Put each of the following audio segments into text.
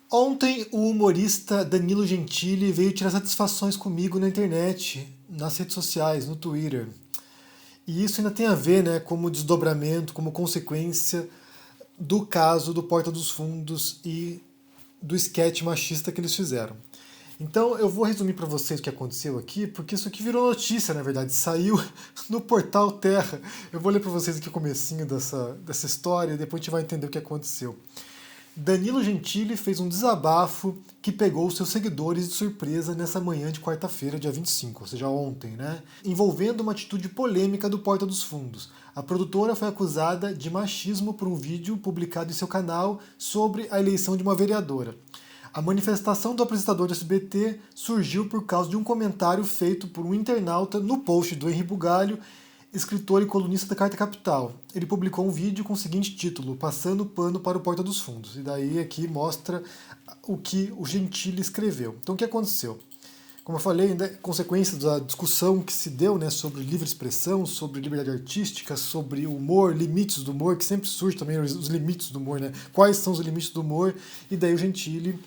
Ontem o humorista Danilo Gentili veio tirar satisfações comigo na internet, nas redes sociais, no Twitter. E isso ainda tem a ver, né, como desdobramento, como consequência do caso do Porta dos Fundos e do esquete machista que eles fizeram. Então eu vou resumir para vocês o que aconteceu aqui, porque isso aqui virou notícia, na verdade, saiu no portal Terra. Eu vou ler para vocês aqui o comecinho dessa história e depois a gente vai entender o que aconteceu. Danilo Gentili fez um desabafo que pegou seus seguidores de surpresa nessa manhã de quarta-feira, dia 25, ou seja, ontem, né? Envolvendo uma atitude polêmica do Porta dos Fundos. A produtora foi acusada de machismo por um vídeo publicado em seu canal sobre a eleição de uma vereadora. A manifestação do apresentador do SBT surgiu por causa de um comentário feito por um internauta no post do Henri Bugalho, escritor e colunista da Carta Capital. Ele publicou um vídeo com o seguinte título: Passando pano para o Porta dos Fundos. E daí aqui mostra o que o Gentili escreveu. Então o que aconteceu? Como eu falei, né, consequência da discussão que se deu, né, sobre livre expressão, sobre liberdade artística, sobre humor, limites do humor, que sempre surge também os limites do humor, né? Quais são os limites do humor? E daí o Gentili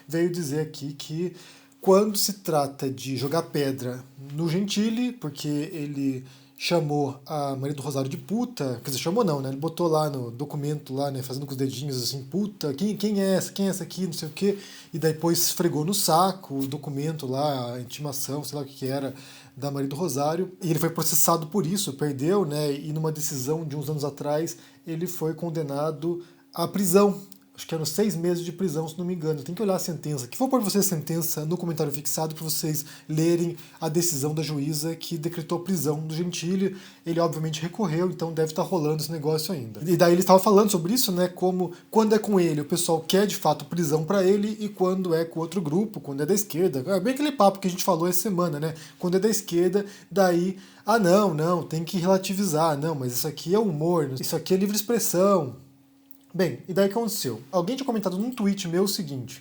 veio dizer aqui que quando se trata de jogar pedra no Gentili, porque ele chamou a Maria do Rosário de puta, quer dizer, chamou não, né? Ele botou lá no documento, lá, né, fazendo com os dedinhos assim, puta, quem é essa? Quem é essa aqui? Não sei o quê. E daí depois esfregou no saco o documento lá, a intimação, sei lá o que era, da Maria do Rosário. E ele foi processado por isso, perdeu, né? E numa decisão de uns anos atrás, ele foi condenado à prisão. Acho que eram 6 meses de prisão, se não me engano. Tem que olhar a sentença. Que vou pôr para vocês a sentença no comentário fixado para vocês lerem a decisão da juíza que decretou a prisão do Gentili. Ele obviamente recorreu, então deve estar rolando esse negócio ainda. E daí ele estava falando sobre isso, né? Como quando é com ele, o pessoal quer de fato prisão para ele, e quando é com outro grupo, quando é da esquerda. É bem aquele papo que a gente falou essa semana, né? Quando é da esquerda, daí, não, tem que relativizar. Não, mas isso aqui é humor, isso aqui é livre expressão. Bem, e daí o que aconteceu? Alguém tinha comentado num tweet meu o seguinte,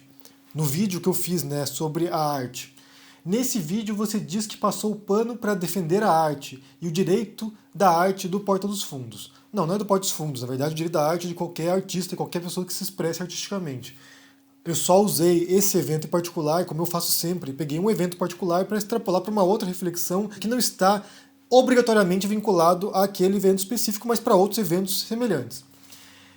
no vídeo que eu fiz, né, sobre a arte. Nesse vídeo você diz que passou o pano para defender a arte e o direito da arte do Porta dos Fundos. Não é do Porta dos Fundos, na verdade o direito da arte é de qualquer artista, qualquer pessoa que se expresse artisticamente. Eu só usei esse evento em particular, como eu faço sempre, peguei um evento particular para extrapolar para uma outra reflexão que não está obrigatoriamente vinculado àquele evento específico, mas para outros eventos semelhantes.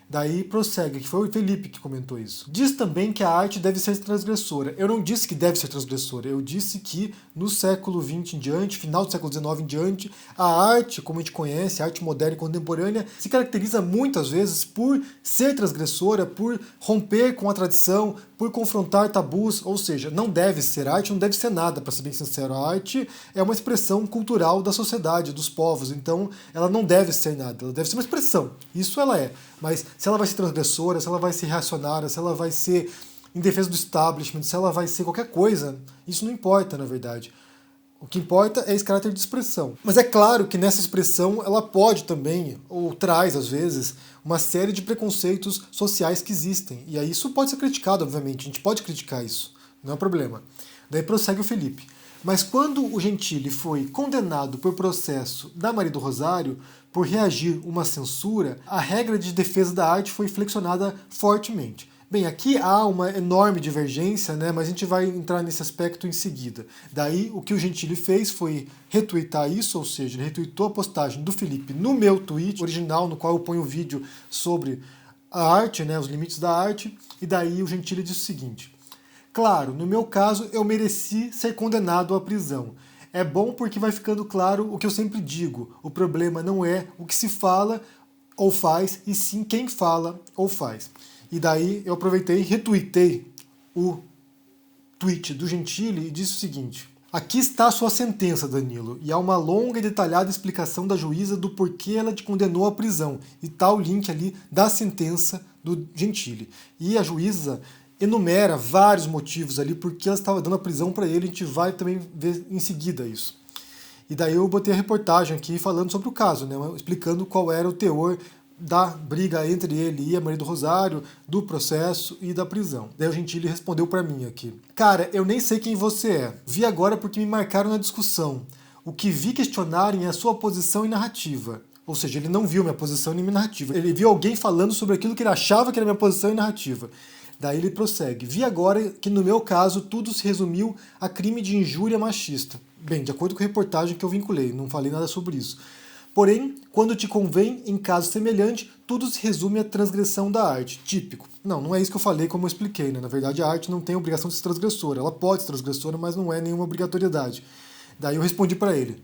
Daí prossegue, que foi o Felipe que comentou isso. Diz também que a arte deve ser transgressora. Eu não disse que deve ser transgressora, eu disse que no século XX em diante, final do século XIX em diante, a arte, como a gente conhece, a arte moderna e contemporânea, se caracteriza muitas vezes por ser transgressora, por romper com a tradição, por confrontar tabus, ou seja, não deve ser arte, não deve ser nada, para ser bem sincero. A arte é uma expressão cultural da sociedade, dos povos, então ela não deve ser nada, ela deve ser uma expressão, isso ela é. Mas se ela vai ser transgressora, se ela vai ser reacionária, se ela vai ser em defesa do establishment, se ela vai ser qualquer coisa, isso não importa, na verdade. O que importa é esse caráter de expressão. Mas é claro que nessa expressão ela pode também, ou traz às vezes, uma série de preconceitos sociais que existem. E aí isso pode ser criticado, obviamente, a gente pode criticar isso, não é problema. Daí prossegue o Felipe. Mas quando o Gentili foi condenado por processo da Maria do Rosário por reagir uma censura, a regra de defesa da arte foi flexionada fortemente. Bem, aqui há uma enorme divergência, né, mas a gente vai entrar nesse aspecto em seguida. Daí, o que o Gentili fez foi retweetar isso, ou seja, ele retweetou a postagem do Felipe no meu tweet original, no qual eu ponho o vídeo sobre a arte, né, os limites da arte, e daí o Gentili disse o seguinte: claro, no meu caso, eu mereci ser condenado à prisão. É bom porque vai ficando claro o que eu sempre digo. O problema não é o que se fala ou faz, e sim quem fala ou faz. E daí eu aproveitei e retuitei o tweet do Gentili e disse o seguinte: aqui está a sua sentença, Danilo, e há uma longa e detalhada explicação da juíza do porquê ela te condenou à prisão. E tá o link ali da sentença do Gentili. E a juíza enumera vários motivos ali porque ela estava dando a prisão para ele, a gente vai também ver em seguida isso. E daí eu botei a reportagem aqui falando sobre o caso, né, explicando qual era o teor da briga entre ele e a Maria do Rosário, do processo e da prisão. Daí o Gentili respondeu para mim aqui: cara, eu nem sei quem você é. Vi agora porque me marcaram na discussão. O que vi questionarem é a sua posição e narrativa. Ou seja, ele não viu minha posição nem minha narrativa. Ele viu alguém falando sobre aquilo que ele achava que era minha posição e narrativa. Daí ele prossegue. Vi agora que no meu caso tudo se resumiu a crime de injúria machista. Bem, de acordo com a reportagem que eu vinculei, não falei nada sobre isso. Porém, quando te convém, em caso semelhante, tudo se resume à transgressão da arte. Típico. Não, não é isso que eu falei, como eu expliquei, né? Na verdade, a arte não tem obrigação de ser transgressora. Ela pode ser transgressora, mas não é nenhuma obrigatoriedade. Daí eu respondi para ele.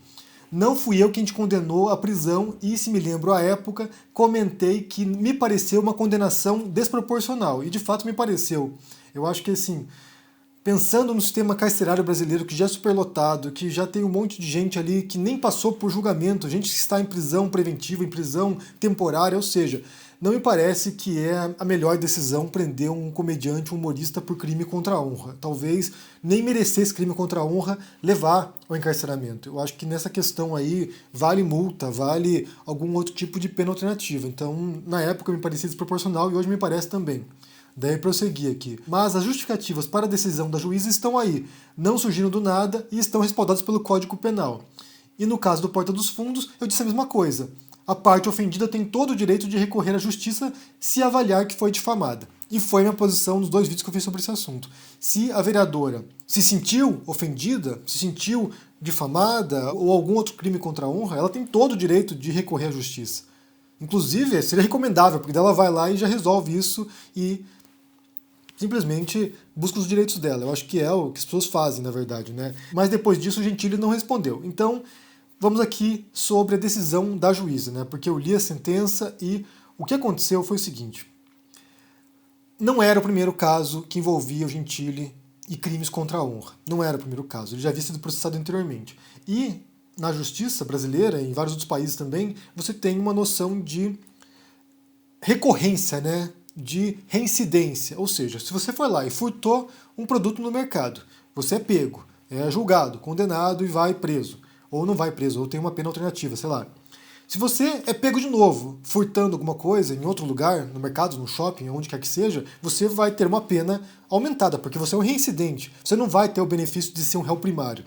Não fui eu quem te condenou à prisão e, se me lembro à época, comentei que me pareceu uma condenação desproporcional. E de fato me pareceu. Eu acho que assim, pensando no sistema carcerário brasileiro, que já é superlotado, que já tem um monte de gente ali que nem passou por julgamento, gente que está em prisão preventiva, em prisão temporária, ou seja, não me parece que é a melhor decisão prender um comediante, um humorista por crime contra a honra. Talvez nem merecesse crime contra a honra levar ao encarceramento. Eu acho que nessa questão aí vale multa, vale algum outro tipo de pena alternativa. Então, na época me parecia desproporcional e hoje me parece também. Daí prosseguir aqui. Mas as justificativas para a decisão da juíza estão aí, não surgiram do nada e estão respaldadas pelo Código Penal. E no caso do Porta dos Fundos, eu disse a mesma coisa. A parte ofendida tem todo o direito de recorrer à justiça se avaliar que foi difamada. E foi minha posição nos 2 vídeos que eu fiz sobre esse assunto. Se a vereadora se sentiu ofendida, se sentiu difamada ou algum outro crime contra a honra, ela tem todo o direito de recorrer à justiça. Inclusive, seria recomendável, porque ela vai lá e já resolve isso e simplesmente busca os direitos dela. Eu acho que é o que as pessoas fazem, na verdade, né? Mas depois disso o Gentili não respondeu. Então, vamos aqui sobre a decisão da juíza, né? Porque eu li a sentença e o que aconteceu foi o seguinte. Não era o primeiro caso que envolvia o Gentili e crimes contra a honra. Não era o primeiro caso. Ele já havia sido processado anteriormente. E na justiça brasileira, e em vários outros países também, você tem uma noção de recorrência, né? De reincidência. Ou seja, se você foi lá e furtou um produto no mercado, você é pego, é julgado, condenado e vai preso. Ou não vai preso, ou tem uma pena alternativa, sei lá. Se você é pego de novo, furtando alguma coisa em outro lugar, no mercado, no shopping, onde quer que seja, você vai ter uma pena aumentada, porque você é um reincidente. Você não vai ter o benefício de ser um réu primário.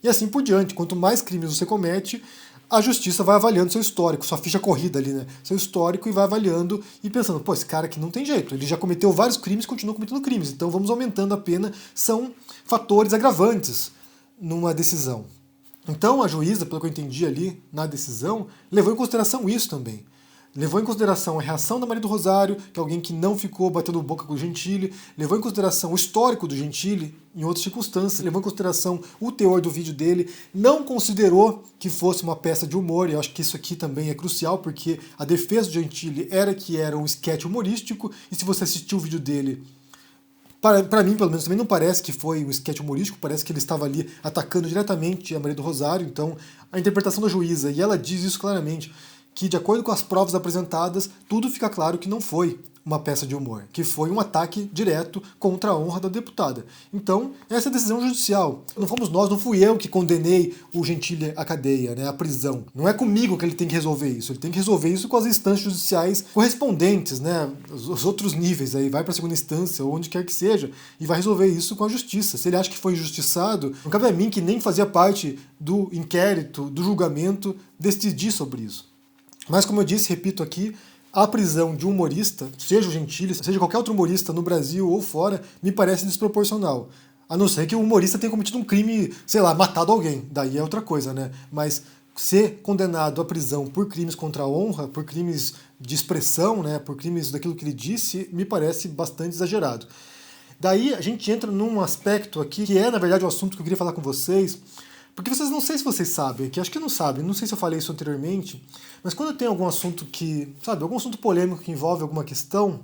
E assim por diante. Quanto mais crimes você comete, a justiça vai avaliando seu histórico, sua ficha corrida ali, né? Seu histórico, e vai avaliando e pensando, pô, esse cara aqui não tem jeito, ele já cometeu vários crimes e continua cometendo crimes, então vamos aumentando a pena. São fatores agravantes numa decisão. Então a juíza, pelo que eu entendi ali na decisão, levou em consideração isso também. Levou em consideração a reação da Maria do Rosário, que é alguém que não ficou batendo boca com o Gentili, levou em consideração o histórico do Gentili em outras circunstâncias, levou em consideração o teor do vídeo dele, não considerou que fosse uma peça de humor, e eu acho que isso aqui também é crucial, porque a defesa do Gentili era que era um sketch humorístico, e se você assistiu o vídeo dele, para mim, pelo menos, também não parece que foi um sketch humorístico, parece que ele estava ali atacando diretamente a Maria do Rosário. Então, a interpretação da juíza, e ela diz isso claramente, que de acordo com as provas apresentadas, tudo fica claro que não foi uma peça de humor, que foi um ataque direto contra a honra da deputada. Então, essa é a decisão judicial. Não fomos nós, não fui eu que condenei o Gentili à cadeia, né, à prisão. Não é comigo que ele tem que resolver isso, ele tem que resolver isso com as instâncias judiciais correspondentes, né, os outros níveis aí, vai para a segunda instância, ou onde quer que seja, e vai resolver isso com a justiça. Se ele acha que foi injustiçado, não cabe a mim, que nem fazia parte do inquérito, do julgamento, decidir sobre isso. Mas como eu disse, repito aqui, a prisão de um humorista, seja o Gentili, seja qualquer outro humorista no Brasil ou fora, me parece desproporcional. A não ser que o humorista tenha cometido um crime, sei lá, matado alguém. Daí é outra coisa, né? Mas ser condenado à prisão por crimes contra a honra, por crimes de expressão, né, por crimes daquilo que ele disse, me parece bastante exagerado. Daí a gente entra num aspecto aqui, que é, na verdade, o assunto que eu queria falar com vocês, porque vocês, não sei se vocês sabem, que acho que não sabem, não sei se eu falei isso anteriormente, mas quando tem algum assunto que, sabe, algum assunto polêmico que envolve alguma questão,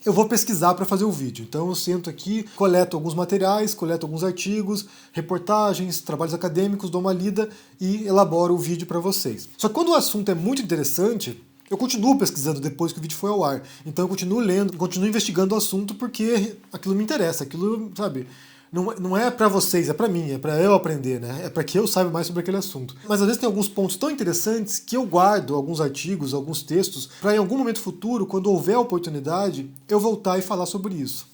eu vou pesquisar para fazer o vídeo. Então eu sento aqui, coleto alguns materiais, coleto alguns artigos, reportagens, trabalhos acadêmicos, dou uma lida e elaboro o vídeo para vocês. Só que quando o assunto é muito interessante, eu continuo pesquisando depois que o vídeo foi ao ar. Então eu continuo lendo, continuo investigando o assunto porque aquilo me interessa, aquilo, sabe... Não é para vocês, é para mim, é para eu aprender, né? É para que eu saiba mais sobre aquele assunto. Mas às vezes tem alguns pontos tão interessantes que eu guardo alguns artigos, alguns textos, para em algum momento futuro, quando houver oportunidade, eu voltar e falar sobre isso.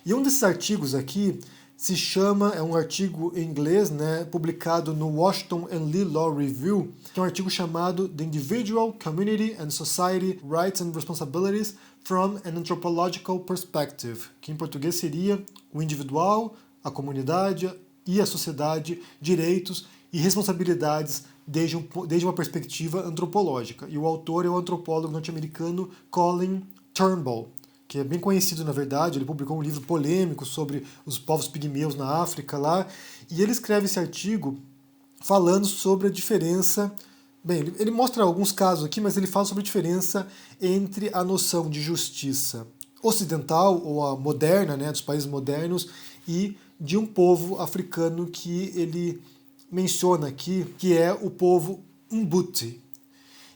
E um desses artigos aqui se chama, é um artigo em inglês, né, publicado no Washington and Lee Law Review, que é um artigo chamado The Individual, Community and Society Rights and Responsibilities from an Anthropological Perspective, que em português seria o individual, a comunidade e a sociedade, direitos e responsabilidades desde uma perspectiva antropológica. E o autor é o antropólogo norte-americano Colin Turnbull, que é bem conhecido, na verdade. Ele publicou um livro polêmico sobre os povos pigmeus na África lá, e ele escreve esse artigo falando sobre a diferença. Bem, ele mostra alguns casos aqui, mas ele fala sobre a diferença entre a noção de justiça ocidental, ou a moderna, né, dos países modernos, e de um povo africano que ele menciona aqui, que é o povo Mbuti.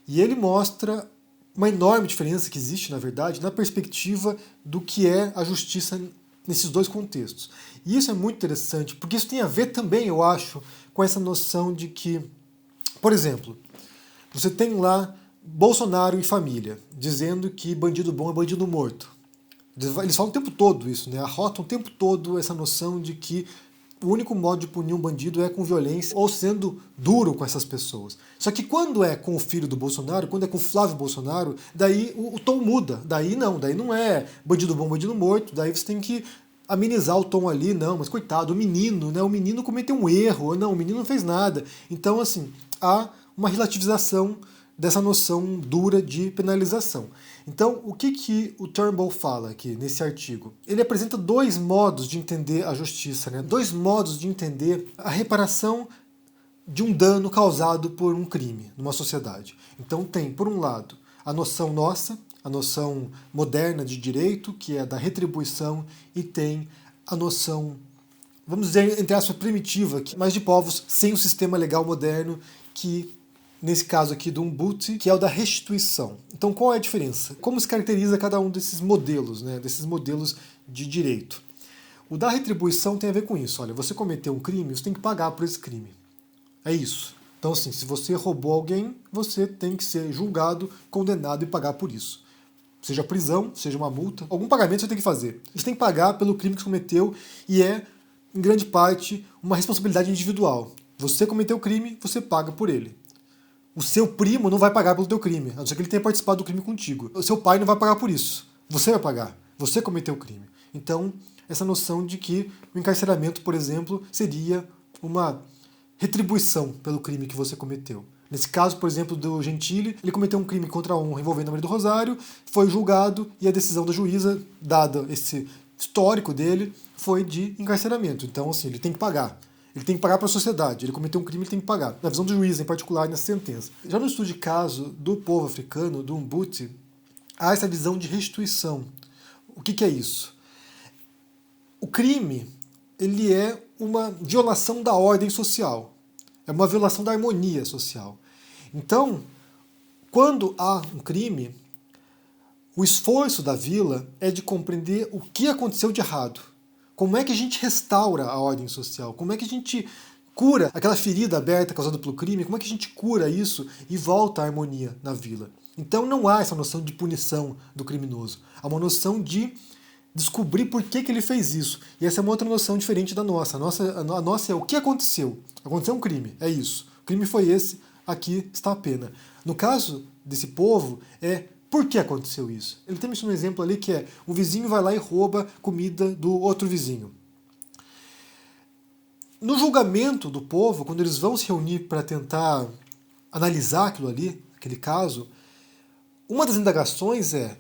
E ele mostra uma enorme diferença que existe, na verdade, na perspectiva do que é a justiça nesses dois contextos. E isso é muito interessante, porque isso tem a ver também, eu acho, com essa noção de que, por exemplo, você tem lá Bolsonaro e família, dizendo que bandido bom é bandido morto. Eles falam o tempo todo isso, né? Arrotam o tempo todo essa noção de que o único modo de punir um bandido é com violência ou sendo duro com essas pessoas. Só que quando é com o filho do Bolsonaro, quando é com o Flávio Bolsonaro, daí o tom muda. Daí não é bandido bom, bandido morto, daí você tem que amenizar o tom ali, não, mas coitado, o menino, né? O menino cometeu um erro, não, o menino não fez nada. Então, assim, há uma relativização dessa noção dura de penalização. Então, o que o Turnbull fala aqui nesse artigo? Ele apresenta dois modos de entender a justiça, né? Dois modos de entender a reparação de um dano causado por um crime numa sociedade. Então tem, por um lado, a noção nossa, a noção moderna de direito, que é da retribuição, e tem a noção, vamos dizer, entre aspas, primitiva, mas de povos sem um sistema legal moderno, que nesse caso aqui do Mbuti, que é o da restituição. Então qual é a diferença? Como se caracteriza cada um desses modelos, né, desses modelos de direito? O da retribuição tem a ver com isso. Olha, você cometeu um crime, você tem que pagar por esse crime. É isso. Então assim, se você roubou alguém, você tem que ser julgado, condenado e pagar por isso. Seja prisão, seja uma multa, algum pagamento você tem que fazer. Você tem que pagar pelo crime que você cometeu, e é, em grande parte, uma responsabilidade individual. Você cometeu o crime, você paga por ele. O seu primo não vai pagar pelo teu crime, a não ser que ele tenha participado do crime contigo. O seu pai não vai pagar por isso. Você vai pagar. Você cometeu o crime. Então, essa noção de que o encarceramento, por exemplo, seria uma retribuição pelo crime que você cometeu. Nesse caso, por exemplo, do Gentili, ele cometeu um crime contra a honra envolvendo a Maria do Rosário, foi julgado, e a decisão da juíza, dada esse histórico dele, foi de encarceramento. Então, assim, ele tem que pagar. Ele tem que pagar para a sociedade. Ele cometeu um crime, ele tem que pagar. Na visão do juiz, em particular, nessa sentença. Já no estudo de caso do povo africano, do Mbuti, há essa visão de restituição. O que é isso? O crime, ele é uma violação da ordem social. É uma violação da harmonia social. Então, quando há um crime, o esforço da vila é de compreender o que aconteceu de errado. Como é que a gente restaura a ordem social? Como é que a gente cura aquela ferida aberta causada pelo crime? Como é que a gente cura isso e volta à harmonia na vila? Então não há essa noção de punição do criminoso. Há uma noção de descobrir por que ele fez isso. E essa é uma outra noção diferente da nossa. A nossa é o que aconteceu. Aconteceu um crime, é isso. O crime foi esse, aqui está a pena. No caso desse povo, é por que aconteceu isso? Ele tem um exemplo ali que é: o vizinho vai lá e rouba comida do outro vizinho. No julgamento do povo, quando eles vão se reunir para tentar analisar aquilo ali, aquele caso, uma das indagações é: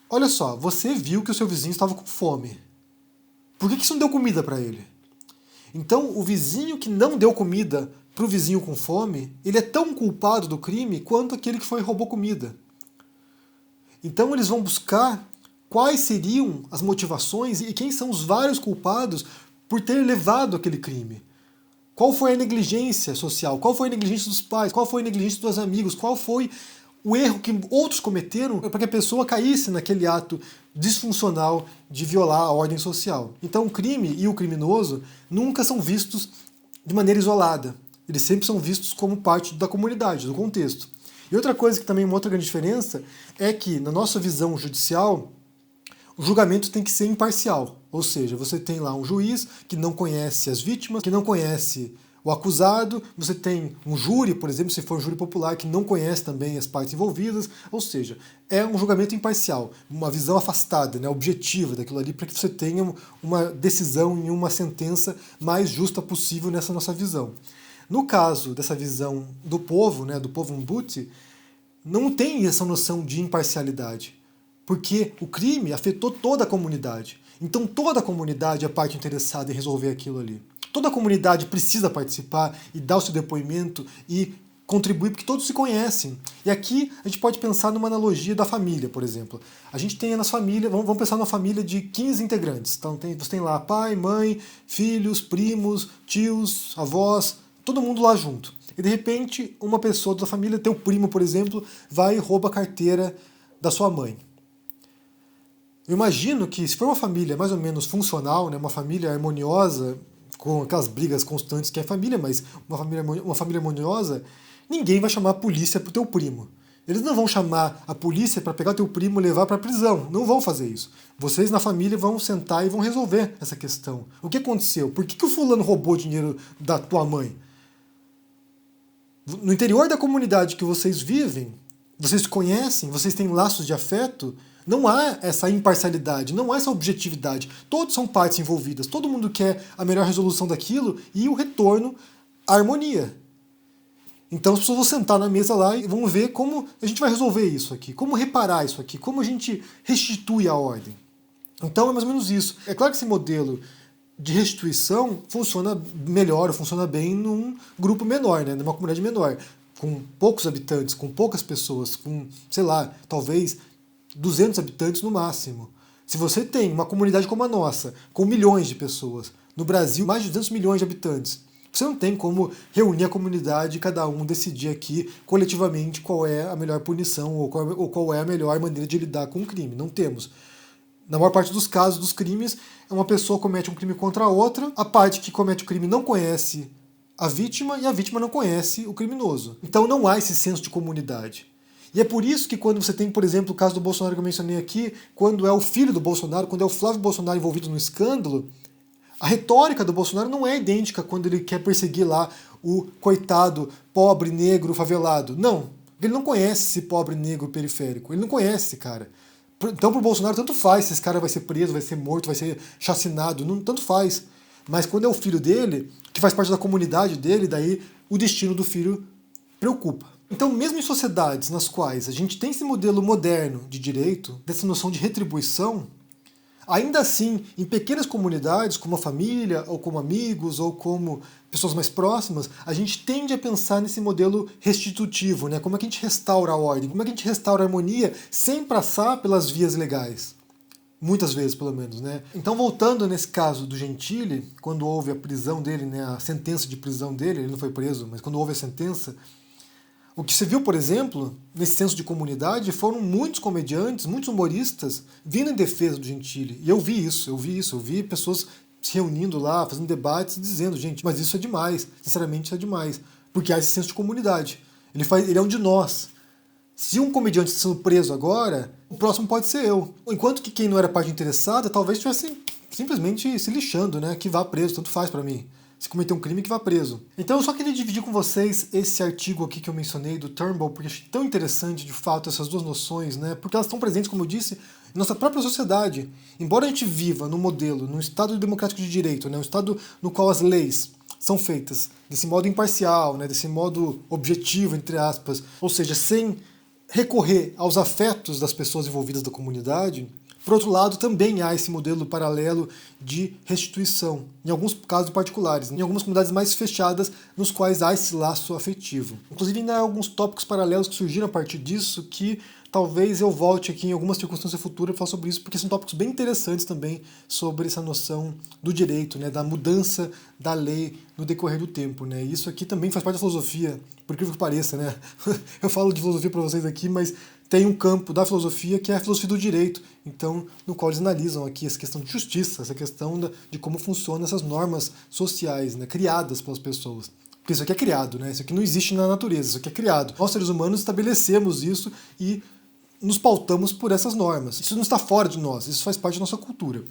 olha só, você viu que o seu vizinho estava com fome. Por que você não deu comida para ele? Então, o vizinho que não deu comida para o vizinho com fome, ele é tão culpado do crime quanto aquele que foi e roubou comida. Então eles vão buscar quais seriam as motivações e quem são os vários culpados por ter levado aquele crime. Qual foi a negligência social? Qual foi a negligência dos pais? Qual foi a negligência dos amigos? Qual foi o erro que outros cometeram para que a pessoa caísse naquele ato disfuncional de violar a ordem social? Então o crime e o criminoso nunca são vistos de maneira isolada. Eles sempre são vistos como parte da comunidade, do contexto. E outra coisa que também é uma outra grande diferença é que, na nossa visão judicial, O julgamento tem que ser imparcial, ou seja, você tem lá um juiz que não conhece as vítimas, que não conhece o acusado, você tem um júri, por exemplo, se for um júri popular, que não conhece também as partes envolvidas, ou seja, é um julgamento imparcial, uma visão afastada, né, objetiva daquilo ali, para que você tenha uma decisão e uma sentença mais justa possível nessa nossa visão. No caso dessa visão do povo, né, do povo Mbuti, não tem essa noção de imparcialidade, porque o crime afetou toda a comunidade. Então toda a comunidade é parte interessada em resolver aquilo ali. Toda a comunidade precisa participar e dar o seu depoimento e contribuir, porque todos se conhecem. E aqui a gente pode pensar numa analogia da família, por exemplo. A gente tem nas famílias, vamos pensar numa família de 15 integrantes. Então você tem lá pai, mãe, filhos, primos, tios, avós, todo mundo lá junto. E de repente uma pessoa da família, teu primo, por exemplo, vai e rouba a carteira da sua mãe. Eu imagino que se for uma família mais ou menos funcional, né, uma família harmoniosa, com aquelas brigas constantes que é família, mas uma família harmoniosa, ninguém vai chamar a polícia pro teu primo. Eles não vão chamar a polícia para pegar teu primo e levar para a prisão. Não vão fazer isso. Vocês na família vão sentar e vão resolver essa questão. O que aconteceu? Por que o fulano roubou o dinheiro da tua mãe? No interior da comunidade que vocês vivem, vocês conhecem, vocês têm laços de afeto, não há essa imparcialidade, não há essa objetividade. Todos são partes envolvidas, todo mundo quer a melhor resolução daquilo e o retorno à harmonia. Então as pessoas vão sentar na mesa lá e vão ver como a gente vai resolver isso aqui, como reparar isso aqui, como a gente restitui a ordem. Então é mais ou menos isso. É claro que esse modelo de restituição funciona melhor, funciona bem num grupo menor, né, numa comunidade menor, com poucos habitantes, com poucas pessoas, com, sei lá, talvez 200 habitantes no máximo. Se você tem uma comunidade como a nossa, com milhões de pessoas, no Brasil mais de 200 milhões de habitantes, você não tem como reunir a comunidade e cada um decidir aqui coletivamente qual é a melhor punição ou qual é a melhor maneira de lidar com o crime. Não temos. Na maior parte dos casos dos crimes, uma pessoa comete um crime contra a outra, a parte que comete o crime não conhece a vítima e a vítima não conhece o criminoso. Então não há esse senso de comunidade. E é por isso que quando você tem, por exemplo, o caso do Bolsonaro que eu mencionei aqui, quando é o filho do Bolsonaro, quando é o Flávio Bolsonaro envolvido no escândalo, a retórica do Bolsonaro não é idêntica quando ele quer perseguir lá o coitado, pobre, negro, favelado. Não, ele não conhece esse pobre negro periférico, ele não conhece esse cara. Então pro Bolsonaro tanto faz se esse cara vai ser preso, vai ser morto, vai ser chacinado, não, tanto faz. Mas quando é o filho dele, que faz parte da comunidade dele, daí o destino do filho preocupa. Então, mesmo em sociedades nas quais a gente tem esse modelo moderno de direito, dessa noção de retribuição, ainda assim, em pequenas comunidades, como a família, ou como amigos, ou como pessoas mais próximas, a gente tende a pensar nesse modelo restitutivo, né? Como é que a gente restaura a ordem, como é que a gente restaura a harmonia sem passar pelas vias legais. Muitas vezes, pelo menos, né? Então, voltando nesse caso do Gentili, quando houve a prisão dele, né, a sentença de prisão dele, ele não foi preso, mas quando houve a sentença, o que se viu, por exemplo, nesse senso de comunidade, foram muitos comediantes, muitos humoristas vindo em defesa do Gentili. E eu vi isso, eu vi pessoas se reunindo lá, fazendo debates, dizendo, gente, mas isso é demais, sinceramente isso é demais. Porque há esse senso de comunidade. Ele é um de nós. Se um comediante está sendo preso agora, o próximo pode ser eu. Enquanto que quem não era parte interessada, talvez estivesse simplesmente se lixando, né? Que vá preso, tanto faz para mim. Se cometer um crime, que vá preso. Então eu só queria dividir com vocês esse artigo aqui que eu mencionei do Turnbull, porque achei tão interessante, de fato, essas duas noções, né? Porque elas estão presentes, como eu disse, em nossa própria sociedade. Embora a gente viva num modelo, num Estado democrático de direito, né? Um Estado no qual as leis são feitas desse modo imparcial, né? Desse modo objetivo, entre aspas, ou seja, sem recorrer aos afetos das pessoas envolvidas da comunidade. Por outro lado, também há esse modelo paralelo de restituição, em alguns casos particulares, em algumas comunidades mais fechadas, nos quais há esse laço afetivo. Inclusive, ainda há alguns tópicos paralelos que surgiram a partir disso, que talvez eu volte aqui em alguma circunstância futura para falar sobre isso, porque são tópicos bem interessantes também sobre essa noção do direito, né, da mudança da lei no decorrer do tempo. Né? E isso aqui também faz parte da filosofia, por incrível que pareça. Né? Eu falo de filosofia para vocês aqui, mas tem um campo da filosofia que é a filosofia do direito, então, no qual eles analisam aqui essa questão de justiça, essa questão de como funcionam essas normas sociais, né, criadas pelas pessoas. Porque isso aqui é criado, né? Isso aqui não existe na natureza, isso aqui é criado. Nós, seres humanos, estabelecemos isso e nos pautamos por essas normas. Isso não está fora de nós, isso faz parte da nossa cultura.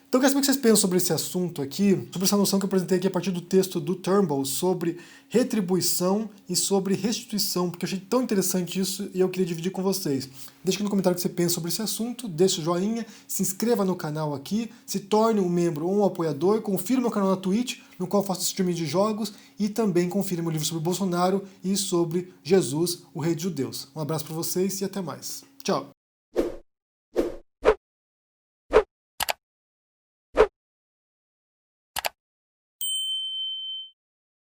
Então eu quero saber o que vocês pensam sobre esse assunto aqui, sobre essa noção que eu apresentei aqui a partir do texto do Turnbull sobre retribuição e sobre restituição, porque eu achei tão interessante isso e eu queria dividir com vocês. Deixe aqui no comentário o que você pensa sobre esse assunto, deixe o joinha, se inscreva no canal aqui, se torne um membro ou um apoiador, confira o meu canal na Twitch, no qual eu faço streaming de jogos, e também confira meu livro sobre Bolsonaro e sobre Jesus, o Rei dos Judeus. Um abraço para vocês e até mais. Tchau!